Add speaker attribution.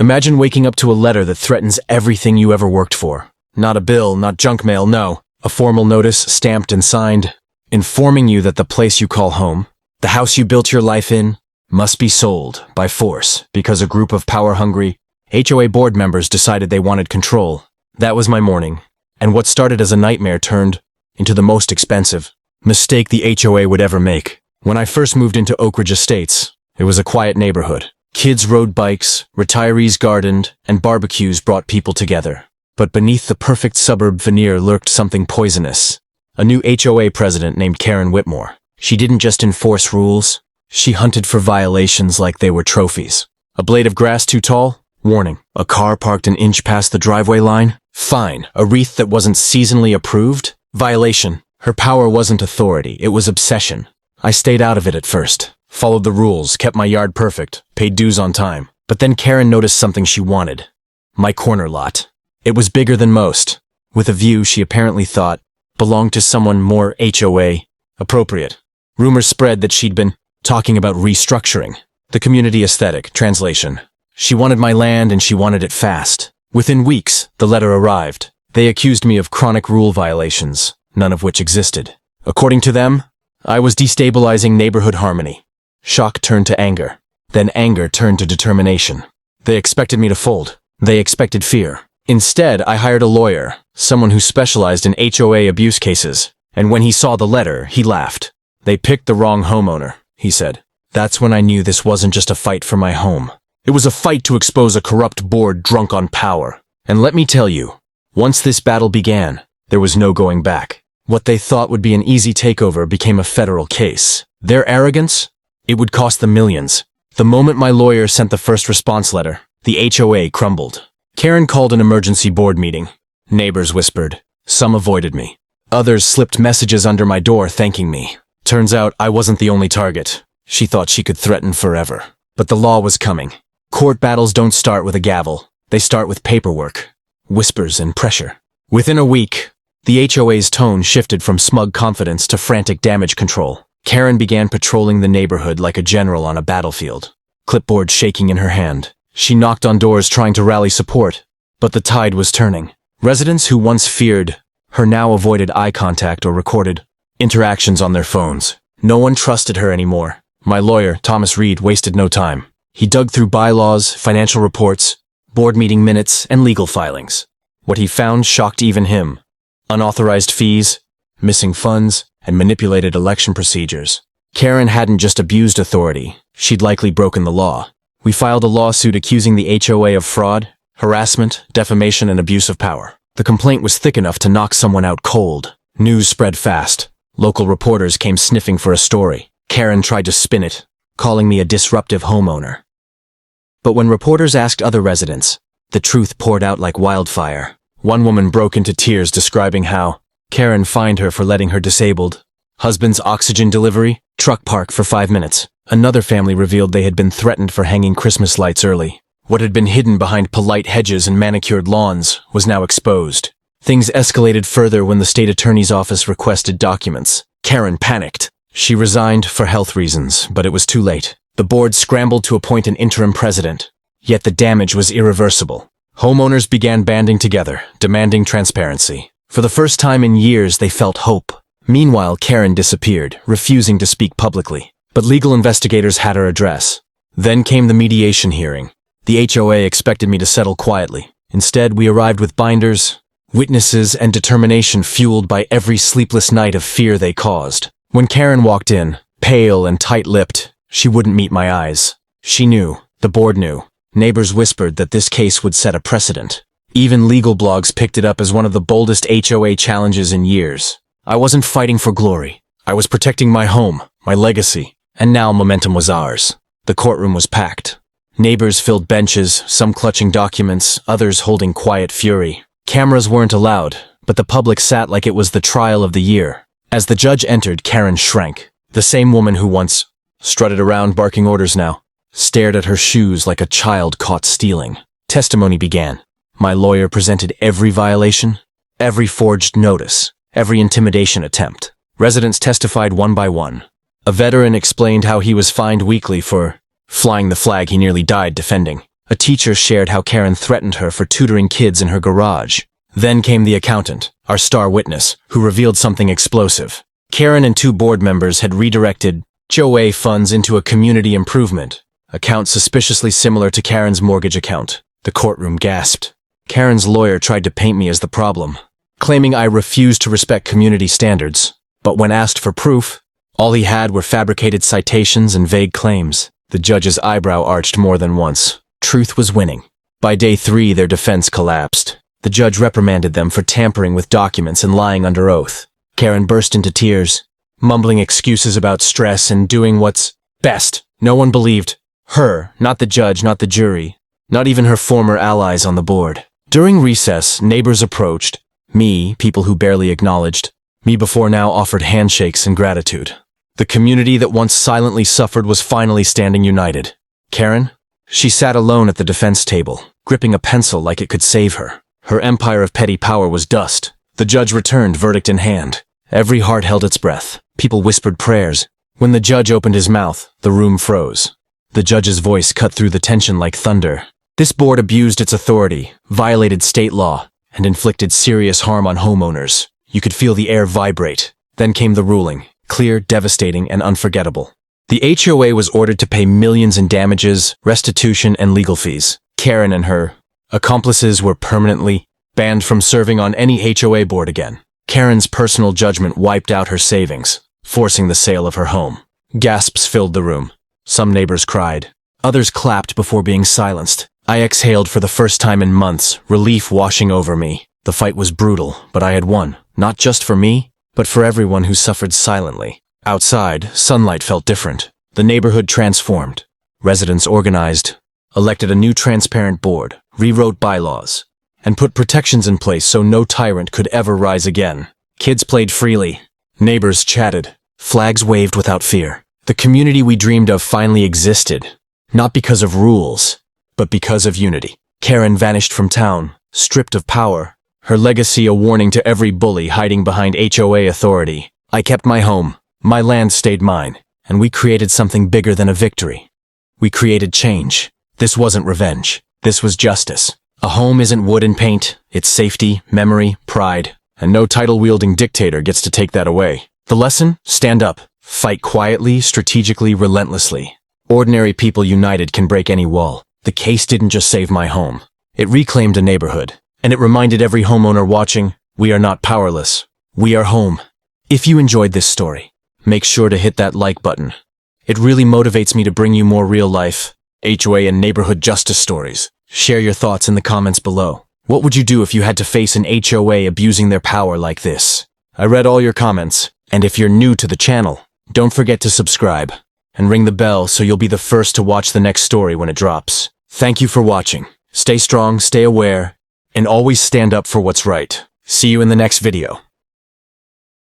Speaker 1: Imagine waking up to a letter that threatens everything you ever worked for. Not a bill, not junk mail, no. A formal notice stamped and signed, informing you that the place you call home, the house you built your life in, must be sold by force because a group of power-hungry HOA board members decided they wanted control. That was my morning, and what started as a nightmare turned into the most expensive mistake the HOA would ever make. When I first moved into Oak Ridge Estates, it was a quiet neighborhood. Kids rode bikes, retirees gardened, and barbecues brought people together. But beneath the perfect suburb veneer lurked something poisonous. A new HOA president named Karen Whitmore. She didn't just enforce rules, she hunted for violations like they were trophies. A blade of grass too tall? Warning. A car parked an inch past the driveway line? Fine. A wreath that wasn't seasonally approved? Violation. Her power wasn't authority, it was obsession. I stayed out of it at first. Followed the rules, kept my yard perfect, paid dues on time. But then Karen noticed something she wanted. My corner lot. It was bigger than most, with a view she apparently thought belonged to someone more HOA appropriate. Rumors spread that she'd been talking about restructuring. The community aesthetic, translation. She wanted my land and she wanted it fast. Within weeks, the letter arrived. They accused me of chronic rule violations, none of which existed. According to them, I was destabilizing neighborhood harmony. Shock turned to anger. Then anger turned to determination. They expected me to fold. They expected fear. Instead, I hired a lawyer, someone who specialized in HOA abuse cases. And when he saw the letter, he laughed. They picked the wrong homeowner, he said. That's when I knew this wasn't just a fight for my home. It was a fight to expose a corrupt board drunk on power. And let me tell you, once this battle began, there was no going back. What they thought would be an easy takeover became a federal case. Their arrogance? It would cost them millions. The moment my lawyer sent the first response letter, the HOA crumbled. Karen called an emergency board meeting. Neighbors whispered. Some avoided me. Others slipped messages under my door thanking me. Turns out I wasn't the only target. She thought she could threaten forever. But the law was coming. Court battles don't start with a gavel. They start with paperwork, whispers, and pressure. Within a week, the HOA's tone shifted from smug confidence to frantic damage control. Karen began patrolling the neighborhood like a general on a battlefield, clipboard shaking in her hand. She knocked on doors trying to rally support, but the tide was turning. Residents who once feared her now avoided eye contact or recorded interactions on their phones. No one trusted her anymore. My lawyer, Thomas Reed, wasted no time. He dug through bylaws, financial reports, board meeting minutes, and legal filings. What he found shocked even him. Unauthorized fees, missing funds, and manipulated election procedures. Karen hadn't just abused authority, she'd likely broken the law. We filed a lawsuit accusing the HOA of fraud, harassment, defamation, and abuse of power. The complaint was thick enough to knock someone out cold. News spread fast. Local reporters came sniffing for a story. Karen tried to spin it, calling me a disruptive homeowner. But when reporters asked other residents, the truth poured out like wildfire. One woman broke into tears describing how Karen fined her for letting her disabled husband's oxygen delivery truck park for 5 minutes. Another family revealed they had been threatened for hanging Christmas lights early. What had been hidden behind polite hedges and manicured lawns was now exposed. Things escalated further when the state attorney's office requested documents. Karen panicked. She resigned for health reasons, but it was too late. The board scrambled to appoint an interim president, yet the damage was irreversible. Homeowners began banding together, demanding transparency. For the first time in years, they felt hope. Meanwhile, Karen disappeared, refusing to speak publicly. But legal investigators had her address. Then came the mediation hearing. The HOA expected me to settle quietly. Instead, we arrived with binders, witnesses, and determination fueled by every sleepless night of fear they caused. When Karen walked in, pale and tight-lipped, she wouldn't meet my eyes. She knew, the board knew. Neighbors whispered that this case would set a precedent. Even legal blogs picked it up as one of the boldest HOA challenges in years. I wasn't fighting for glory. I was protecting my home, my legacy. And now momentum was ours. The courtroom was packed. Neighbors filled benches, some clutching documents, others holding quiet fury. Cameras weren't allowed, but the public sat like it was the trial of the year. As the judge entered, Karen shrank. The same woman who once strutted around barking orders now stared at her shoes like a child caught stealing. Testimony began. My lawyer presented every violation, every forged notice, every intimidation attempt. Residents testified one by one. A veteran explained how he was fined weekly for flying the flag he nearly died defending. A teacher shared how Karen threatened her for tutoring kids in her garage. Then came the accountant, our star witness, who revealed something explosive. Karen and 2 board members had redirected HOA funds into a community improvement account suspiciously similar to Karen's mortgage account. The courtroom gasped. Karen's lawyer tried to paint me as the problem, claiming I refused to respect community standards. But when asked for proof, all he had were fabricated citations and vague claims. The judge's eyebrow arched more than once. Truth was winning. By day 3, their defense collapsed. The judge reprimanded them for tampering with documents and lying under oath. Karen burst into tears, mumbling excuses about stress and doing what's best. No one believed her, not the judge, not the jury, not even her former allies on the board. During recess, neighbors approached me, people who barely acknowledged me before now offered handshakes and gratitude. The community that once silently suffered was finally standing united. Karen? She sat alone at the defense table, gripping a pencil like it could save her. Her empire of petty power was dust. The judge returned, verdict in hand. Every heart held its breath. People whispered prayers. When the judge opened his mouth, the room froze. The judge's voice cut through the tension like thunder. This board abused its authority, violated state law, and inflicted serious harm on homeowners. You could feel the air vibrate. Then came the ruling, clear, devastating, and unforgettable. The HOA was ordered to pay millions in damages, restitution, and legal fees. Karen and her accomplices were permanently banned from serving on any HOA board again. Karen's personal judgment wiped out her savings, forcing the sale of her home. Gasps filled the room. Some neighbors cried. Others clapped before being silenced. I exhaled for the first time in months, relief washing over me. The fight was brutal, but I had won. Not just for me, but for everyone who suffered silently. Outside, sunlight felt different. The neighborhood transformed. Residents organized, elected a new transparent board, rewrote bylaws, and put protections in place so no tyrant could ever rise again. Kids played freely. Neighbors chatted. Flags waved without fear. The community we dreamed of finally existed, not because of rules, but because of unity. Karen vanished from town, stripped of power, her legacy a warning to every bully hiding behind HOA authority. I kept my home. My land stayed mine, and we created something bigger than a victory. We created change. This wasn't revenge. This was justice. A home isn't wood and paint. It's safety, memory, pride, and no title-wielding dictator gets to take that away. The lesson? Stand up. Fight quietly, strategically, relentlessly. Ordinary people united can break any wall. The case didn't just save my home. It reclaimed a neighborhood, and it reminded every homeowner watching, we are not powerless. We are home. If you enjoyed this story, make sure to hit that like button. It really motivates me to bring you more real-life HOA and neighborhood justice stories. Share your thoughts in the comments below. What would you do if you had to face an HOA abusing their power like this? I read all your comments, and if you're new to the channel, don't forget to subscribe and ring the bell so you'll be the first to watch the next story when it drops. Thank you for watching. Stay strong, stay aware, and always stand up for what's right. See you in the next video.